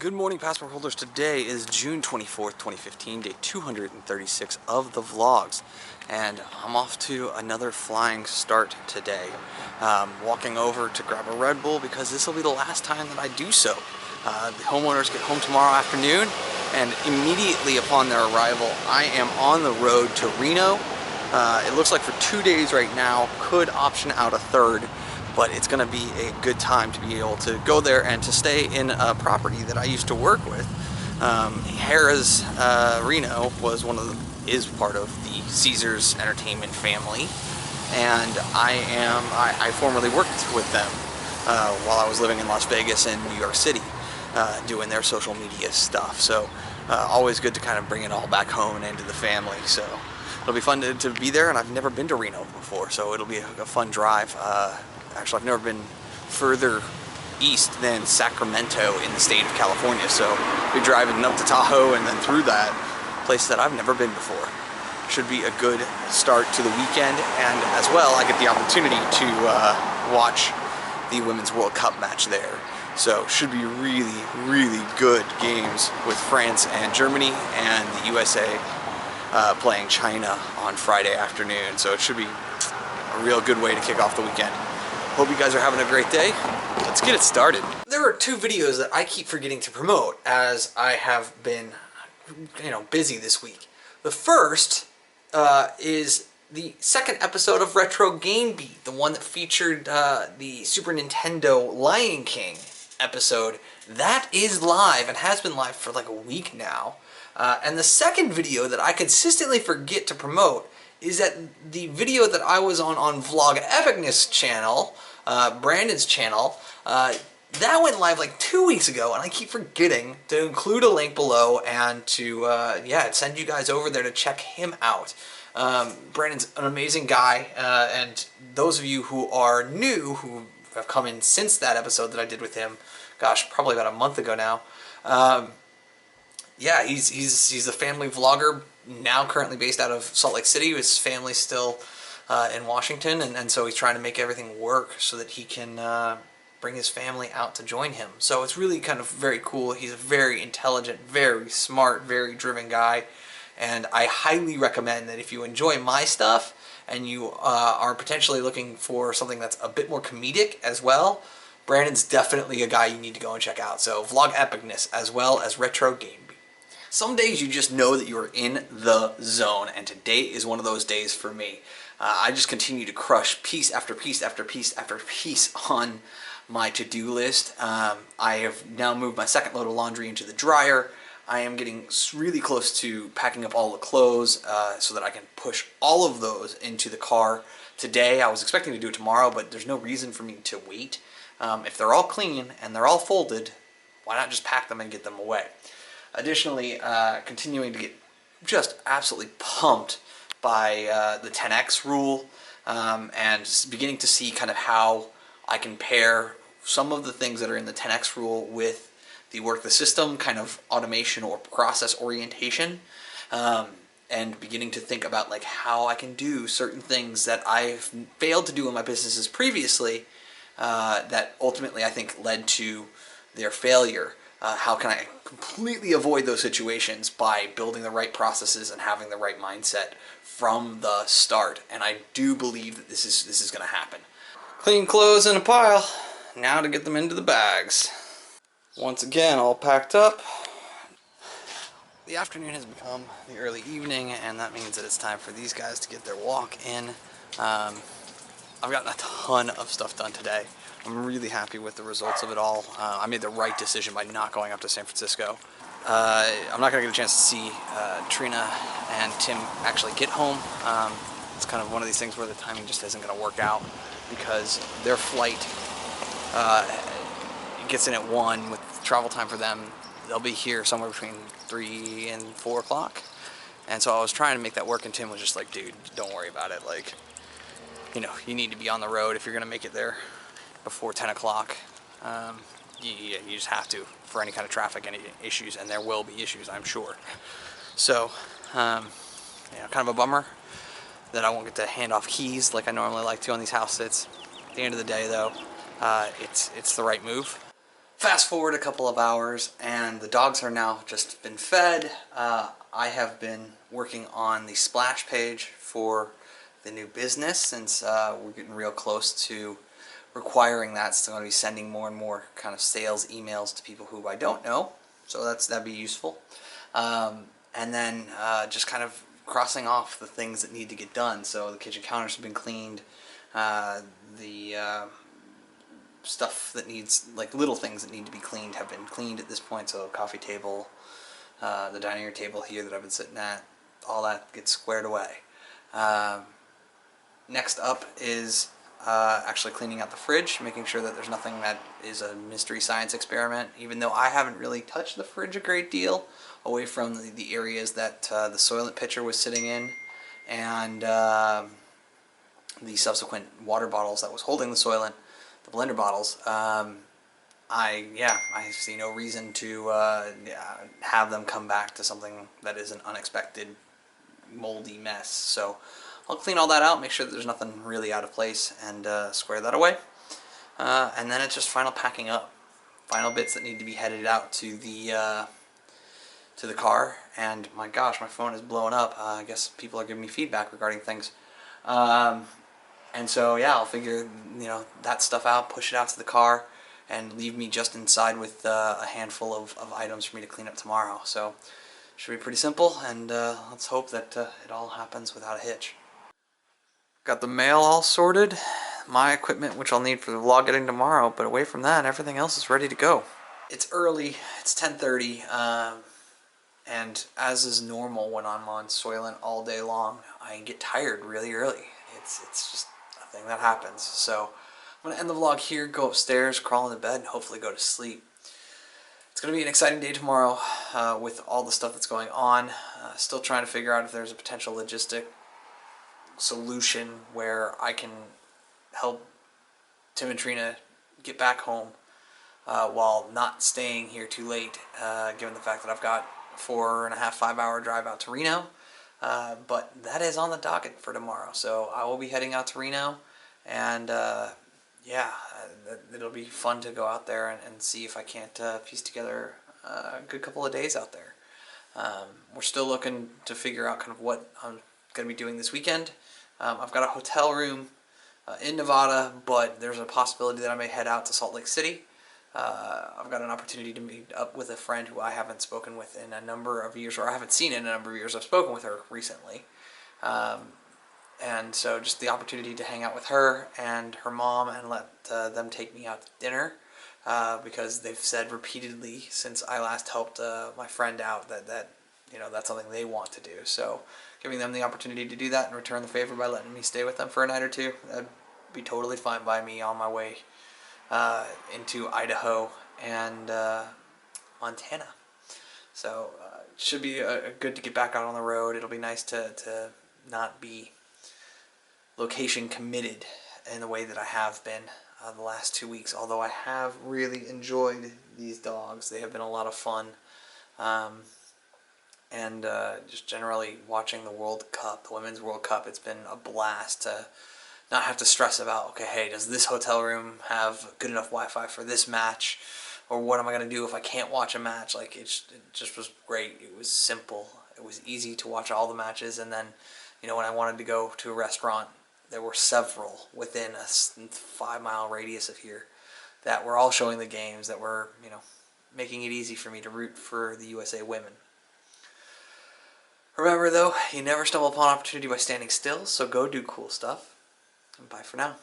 Good morning, passport holders. Today is June 24th, 2015, day 236 of the vlogs. And I'm off to another flying start today. Walking over to grab a Red Bull because this will be the last time that I do so. The homeowners get home tomorrow afternoon, and immediately upon their arrival, I am on the road to Reno. It looks like for 2 days right now, could option out a third. But it's going to be a good time to be able to go there and to stay in a property that I used to work with. Harrah's Reno is part of the Caesars Entertainment family, and I formerly worked with them while I was living in Las Vegas and New York City, doing their social media stuff. So always good to kind of bring it all back home and into the family. So it'll be fun to be there, and I've never been to Reno before, so it'll be a fun drive. Actually, I've never been further east than Sacramento in the state of California, so we're driving up to Tahoe and then through that place that I've never been before. Should be a good start to the weekend, and as well, I get the opportunity to watch the Women's World Cup match there. So should be really, really good games with France and Germany, and the USA playing China on Friday afternoon. So it should be a real good way to kick off the weekend. Hope you guys are having a great day. Let's get it started. There are two videos that I keep forgetting to promote as I have been, busy this week. The first is the second episode of Retro Game Beat, the one that featured the Super Nintendo Lion King episode. That is live and has been live for like a week now. And the second video that I consistently forget to promote is that the video that I was on Vlog Epicness channel, Brandon's channel, that went live like 2 weeks ago, and I keep forgetting to include a link below and to send you guys over there to check him out. Brandon's an amazing guy, and those of you who are new, who have come in since that episode that I did with him, gosh, probably about a month ago now, he's a family vlogger, now currently based out of Salt Lake City. His family's still in Washington, and so he's trying to make everything work so that he can bring his family out to join him. So it's really kind of very cool. He's a very intelligent, very smart, very driven guy, and I highly recommend that if you enjoy my stuff and you are potentially looking for something that's a bit more comedic as well, Brandon's definitely a guy you need to go and check out. So Vlog Epicness as well as Retro Game. Some days you just know that you are in the zone, and today is one of those days for me. I just continue to crush piece after piece after piece after piece on my to-do list. I have now moved my second load of laundry into the dryer. I am getting really close to packing up all the clothes so that I can push all of those into the car today. I was expecting to do it tomorrow, but there's no reason for me to wait. If they're all clean and they're all folded, why not just pack them and get them away? Additionally, continuing to get just absolutely pumped by the 10x rule, and beginning to see kind of how I can pair some of the things that are in the 10x rule with the work the system kind of automation or process orientation, and beginning to think about like how I can do certain things that I've failed to do in my businesses previously, that ultimately I think led to their failure. How can I completely avoid those situations by building the right processes and having the right mindset from the start? And I do believe that this is going to happen. Clean clothes in a pile. Now to get them into the bags. Once again, all packed up. The afternoon has become the early evening, and that means that it's time for these guys to get their walk in. I've gotten a ton of stuff done today. I'm really happy with the results of it all. I made the right decision by not going up to San Francisco. I'm not going to get a chance to see Trina and Tim actually get home. It's kind of one of these things where the timing just isn't going to work out because their flight gets in at 1 with travel time for them. They'll be here somewhere between 3 and 4 o'clock. And so I was trying to make that work, and Tim was just like, dude, don't worry about it. Like, you need to be on the road if you're going to make it there before 10 o'clock. You just have to for any kind of traffic, any issues, and there will be issues, I'm sure. So, kind of a bummer that I won't get to hand off keys like I normally like to on these house sits. At the end of the day, though, it's the right move. Fast forward a couple of hours, and the dogs are now just been fed. I have been working on the splash page for the new business, since we're getting real close to requiring that. So I'm going to be sending more and more kind of sales emails to people who I don't know, so that'd be useful. And then just kind of crossing off the things that need to get done. So the kitchen counters have been cleaned, the stuff that needs, like little things that need to be cleaned, have been cleaned at this point. So coffee table, the dining room table here that I've been sitting at, all that gets squared away. Next up is actually cleaning out the fridge, making sure that there's nothing that is a mystery science experiment, even though I haven't really touched the fridge a great deal, away from the areas that the Soylent pitcher was sitting in, and the subsequent water bottles that was holding the Soylent, the blender bottles. I see no reason to have them come back to something that is an unexpected moldy mess. So I'll clean all that out, make sure that there's nothing really out of place, and square that away. And then it's just final packing up. Final bits that need to be headed out to the car. And my gosh, my phone is blowing up. I guess people are giving me feedback regarding things. And so yeah, I'll figure that stuff out, push it out to the car, and leave me just inside with a handful of items for me to clean up tomorrow. So should be pretty simple, and let's hope that it all happens without a hitch. Got the mail all sorted, my equipment which I'll need for the vlog editing tomorrow, but away from that, everything else is ready to go. It's early, it's 10:30, and as is normal when I'm on Soylent all day long, I get tired really early. It's just a thing that happens. So I'm going to end the vlog here, go upstairs, crawl into bed, and hopefully go to sleep. It's going to be an exciting day tomorrow with all the stuff that's going on. Still trying to figure out if there's a potential logistic solution where I can help Tim and Trina get back home while not staying here too late, given the fact that I've got a 4.5, 5-hour drive out to Reno. But that is on the docket for tomorrow, so I will be heading out to Reno, and yeah, it'll be fun to go out there and see if I can't piece together a good couple of days out there. We're still looking to figure out kind of what I'm going to be doing this weekend. I've got a hotel room in Nevada, but there's a possibility that I may head out to Salt Lake City. I've got an opportunity to meet up with a friend who I haven't spoken with in a number of years, or I haven't seen in a number of years. I've spoken with her recently. And so just the opportunity to hang out with her and her mom and let them take me out to dinner, because they've said repeatedly since I last helped my friend out that that's something they want to do. So giving them the opportunity to do that and return the favor by letting me stay with them for a night or two, that'd be totally fine by me on my way into Idaho and Montana. So it should be good to get back out on the road. It'll be nice to not be location committed in the way that I have been the last 2 weeks, although I have really enjoyed these dogs. They have been a lot of fun. And just generally watching the World Cup, the Women's World Cup, it's been a blast to not have to stress about, okay, hey, does this hotel room have good enough Wi-Fi for this match? Or what am I going to do if I can't watch a match? Like, it just was great. It was simple. It was easy to watch all the matches. And then, when I wanted to go to a restaurant, there were several within a 5-mile radius of here that were all showing the games, that were, making it easy for me to root for the USA women. Remember, though, you never stumble upon opportunity by standing still, so go do cool stuff. And bye for now.